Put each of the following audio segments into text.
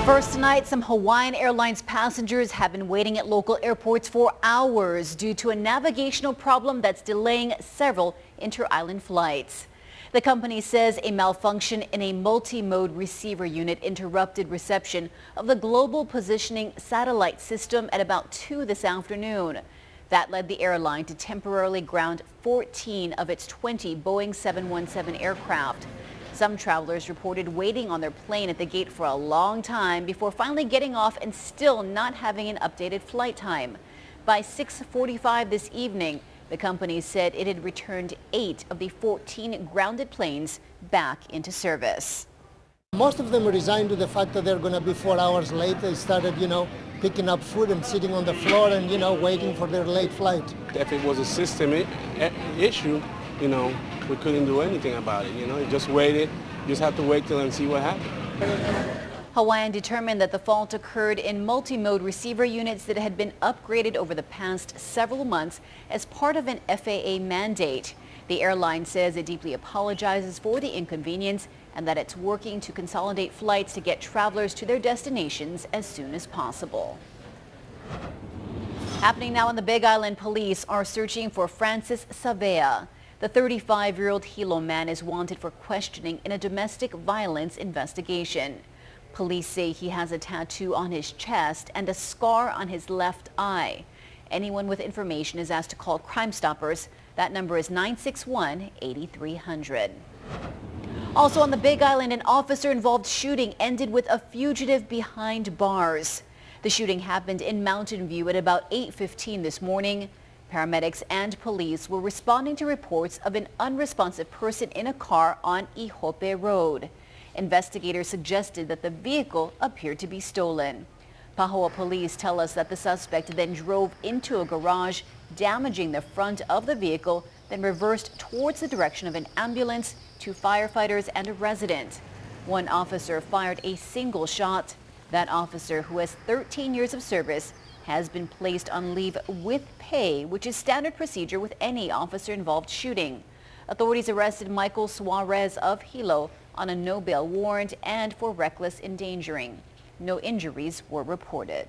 First tonight, some Hawaiian Airlines passengers have been waiting at local airports for hours due to a navigational problem that's delaying several inter-island flights. The company says a malfunction in a multi-mode receiver unit interrupted reception of the global positioning satellite system at about 2 this afternoon. That led the airline to temporarily ground 14 of its 20 Boeing 717 aircraft. Some travelers reported waiting on their plane at the gate for a long time before finally getting off and still not having an updated flight time. By 6:45 this evening, the company said it had returned 8 of the 14 grounded planes back into service. Most of them resigned to the fact that they're going to be 4 hours late. They started, picking up food and sitting on the floor and, waiting for their late flight. If it was a system issue, we couldn't do anything about it. You just waited. You just have to wait till and see what happens. Hawaiian determined that the fault occurred in multi-mode receiver units that had been upgraded over the past several months as part of an FAA mandate. The airline says it deeply apologizes for the inconvenience and that it's working to consolidate flights to get travelers to their destinations as soon as possible. Happening now on the Big Island, police are searching for Francis Savea. The 35-year-old Hilo man is wanted for questioning in a domestic violence investigation. Police say he has a tattoo on his chest and a scar on his left eye. Anyone with information is asked to call Crime Stoppers. That number is 961-8300. Also on the Big Island, an officer-involved shooting ended with a fugitive behind bars. The shooting happened in Mountain View at about 8:15 this morning. Paramedics and police were responding to reports of an unresponsive person in a car on Ihope Road. Investigators suggested that the vehicle appeared to be stolen. Pahoa police tell us that the suspect then drove into a garage, damaging the front of the vehicle, then reversed towards the direction of an ambulance, 2 firefighters and a resident. One officer fired a single shot. That officer, who has 13 years of service, has been placed on leave with pay, which is standard procedure with any officer-involved shooting. Authorities arrested Michael Suarez of Hilo on a no-bail warrant and for reckless endangering. No injuries were reported.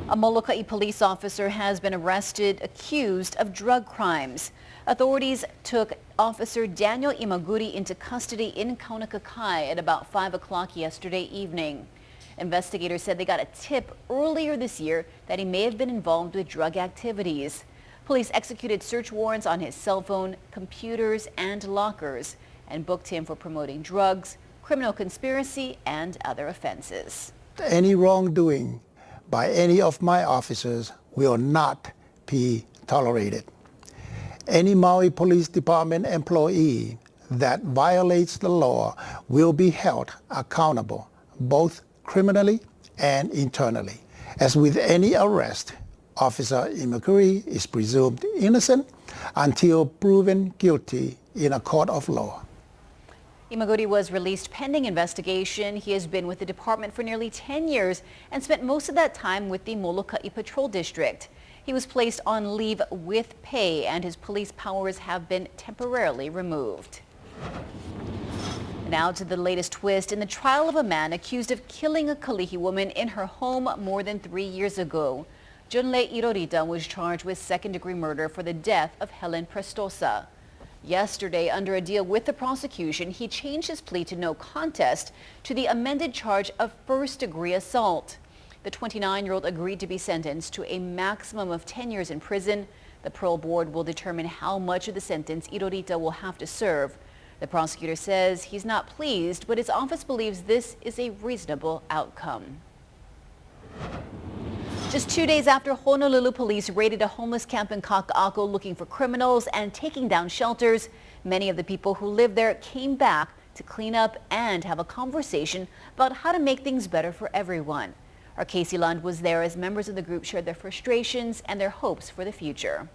A Molokai police officer has been arrested accused of drug crimes. Authorities took Officer Daniel Imaguri into custody in Kaunakakai at about 5 o'clock yesterday evening. Investigators said they got a tip earlier this year that he may have been involved with drug activities. Police executed search warrants on his cell phone, computers, and lockers and booked him for promoting drugs, criminal conspiracy, and other offenses. Any wrongdoing by any of my officers will not be tolerated. Any Maui Police Department employee that violates the law will be held accountable, both criminally and internally. As with any arrest, Officer Imaguri is presumed innocent until proven guilty in a court of law. Imaguri was released pending investigation. He has been with the department for nearly 10 years and spent most of that time with the Molokai Patrol District. He was placed on leave with pay and his police powers have been temporarily removed. Now to the latest twist in the trial of a man accused of killing a Kalihi woman in her home more than 3 years ago. Junlei Irorita was charged with second-degree murder for the death of Helen Prestosa. Yesterday, under a deal with the prosecution, he changed his plea to no contest to the amended charge of first-degree assault. The 29-year-old agreed to be sentenced to a maximum of 10 years in prison. The parole board will determine how much of the sentence Irorita will have to serve. The prosecutor says he's not pleased, but his office believes this is a reasonable outcome. Just 2 days after Honolulu police raided a homeless camp in Kaka'ako looking for criminals and taking down shelters, many of the people who live there came back to clean up and have a conversation about how to make things better for everyone. Our Casey Lund was there as members of the group shared their frustrations and their hopes for the future.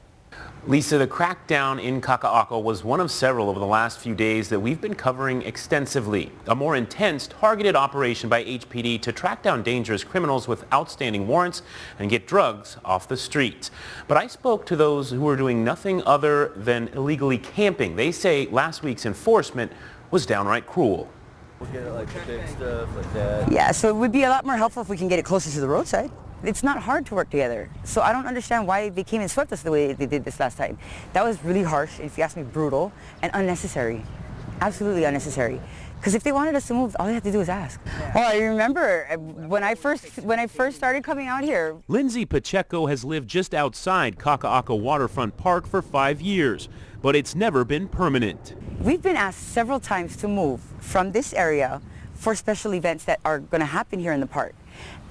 Lisa, the crackdown in Kaka'ako was one of several over the last few days that we've been covering extensively. A more intense, targeted operation by HPD to track down dangerous criminals with outstanding warrants and get drugs off the streets. But I spoke to those who were doing nothing other than illegally camping. They say last week's enforcement was downright cruel. We'll get it like the big stuff like that. Yeah, so it would be a lot more helpful if we can get it closer to the roadside. It's not hard to work together. So I don't understand why they came and swept us the way they did this last time. That was really harsh, if you ask me, brutal and unnecessary. Absolutely unnecessary. Because if they wanted us to move, all they had to do was ask. Oh, I remember when I first started coming out here. Lindsay Pacheco has lived just outside Kaka'ako Waterfront Park for 5 years, but it's never been permanent. We've been asked several times to move from this area for special events that are going to happen here in the park.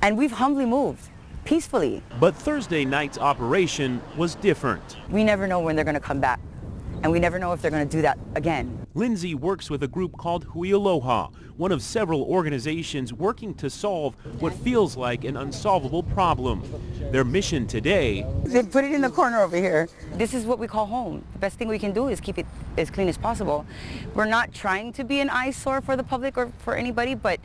And we've humbly moved, peacefully. But Thursday night's operation was different. We never know when they're going to come back. And we never know if they're going to do that again. Lindsay works with a group called Hui Aloha, one of several organizations working to solve what feels like an unsolvable problem. Their mission today... They put it in the corner over here. This is what we call home. The best thing we can do is keep it as clean as possible. We're not trying to be an eyesore for the public or for anybody, but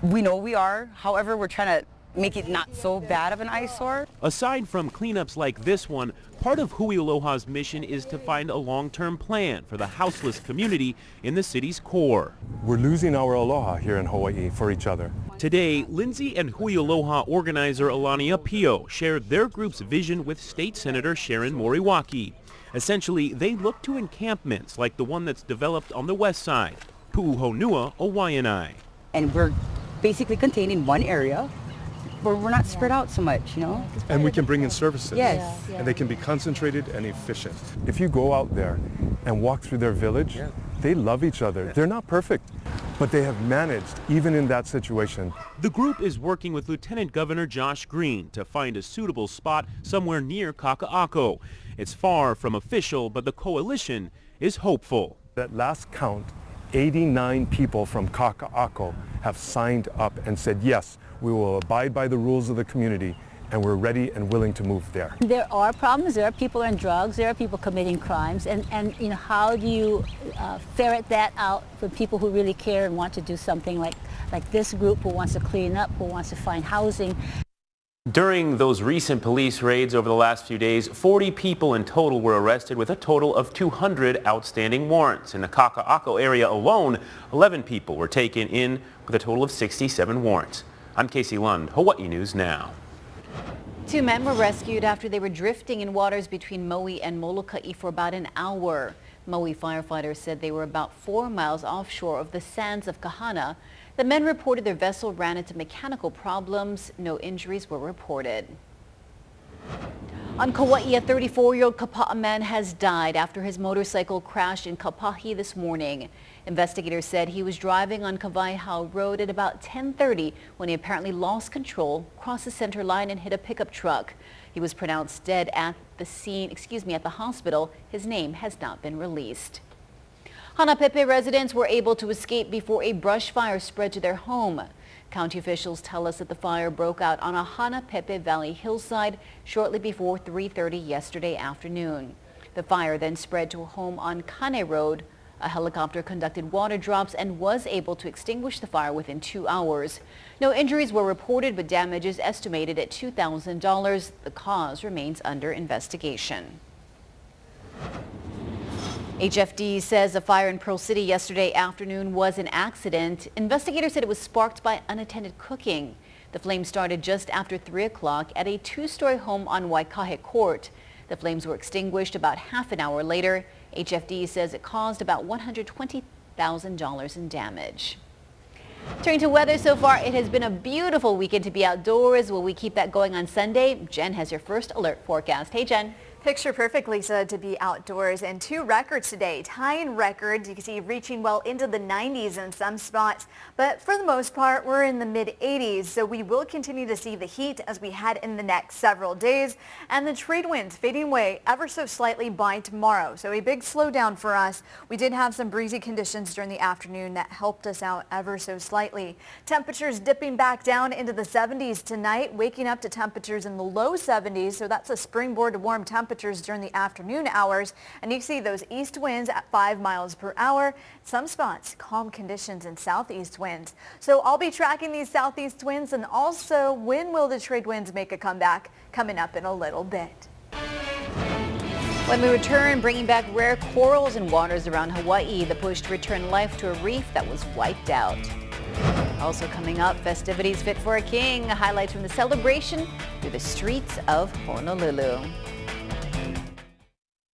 we know we are. However, we're trying to make it not so bad of an eyesore. Aside from cleanups like this one, part of Hui Aloha's mission is to find a long-term plan for the houseless community in the city's core. We're losing our aloha here in Hawaii for each other. Today, Lindsay and Hui Aloha organizer Alani Apio shared their group's vision with State Senator Sharon Moriwaki. Essentially, they look to encampments like the one that's developed on the west side, Pu'uhonua o Waianae. And we're basically contained in one area, where we're not spread out so much, you know? And we can bring in services. Yes. And they can be concentrated and efficient. If you go out there and walk through their village, they love each other. They're not perfect, but they have managed, even in that situation. The group is working with Lieutenant Governor Josh Green to find a suitable spot somewhere near Kaka'ako. It's far from official, but the coalition is hopeful. At last count, 89 people from Kaka'ako have signed up and said, yes, we will abide by the rules of the community, and we're ready and willing to move there. There are problems. There are people on drugs. There are people committing crimes. And you know, how do you ferret that out for people who really care and want to do something like this group who wants to clean up, who wants to find housing? During those recent police raids over the last few days, 40 people in total were arrested with a total of 200 outstanding warrants. In the Kaka'ako area alone, 11 people were taken in with a total of 67 warrants. I'm Casey Lund, Hawaii News Now. 2 men were rescued after they were drifting in waters between Maui and Molokai for about an hour. Maui firefighters said they were about 4 miles offshore of the sands of Kahana. The men reported their vessel ran into mechanical problems. No injuries were reported. On Kauai, a 34-year-old Kapa'a man has died after his motorcycle crashed in Kapahi this morning. Investigators said he was driving on Kawaihau Road at about 10:30 when he apparently lost control, crossed the center line and hit a pickup truck. He was pronounced dead at the scene, at the hospital. His name has not been released. Hanapepe residents were able to escape before a brush fire spread to their home. County officials tell us that the fire broke out on a Hanapepe Valley hillside shortly before 3:30 yesterday afternoon. The fire then spread to a home on Kane Road. A helicopter conducted water drops and was able to extinguish the fire within 2 hours. No injuries were reported, but damage is estimated at $2,000. The cause remains under investigation. HFD says a fire in Pearl City yesterday afternoon was an accident. Investigators said it was sparked by unattended cooking. The flames started just after 3 o'clock at a 2-story home on Waikahe Court. The flames were extinguished about half an hour later. HFD says it caused about $120,000 in damage. Turning to weather, so far it has been a beautiful weekend to be outdoors. Will we keep that going on Sunday? Jen has your first alert forecast. Hey, Jen. Picture perfect, Lisa, to be outdoors, and 2 records today. Tying records, you can see reaching well into the 90s in some spots, but for the most part, we're in the mid-80s, so we will continue to see the heat as we head in the next several days, and the trade winds fading away ever so slightly by tomorrow, so a big slowdown for us. We did have some breezy conditions during the afternoon that helped us out ever so slightly. Temperatures dipping back down into the 70s tonight, waking up to temperatures in the low 70s, so that's a springboard to warm temperatures during the afternoon hours, and you see those east winds at 5 miles per hour. Some spots calm conditions in southeast winds. So I'll be tracking these southeast winds, and also when will the trade winds make a comeback, coming up in a little bit. When we return, bringing back rare corals in waters around Hawaii, the push to return life to a reef that was wiped out. Also coming up, festivities fit for a king, highlights from the celebration through the streets of Honolulu.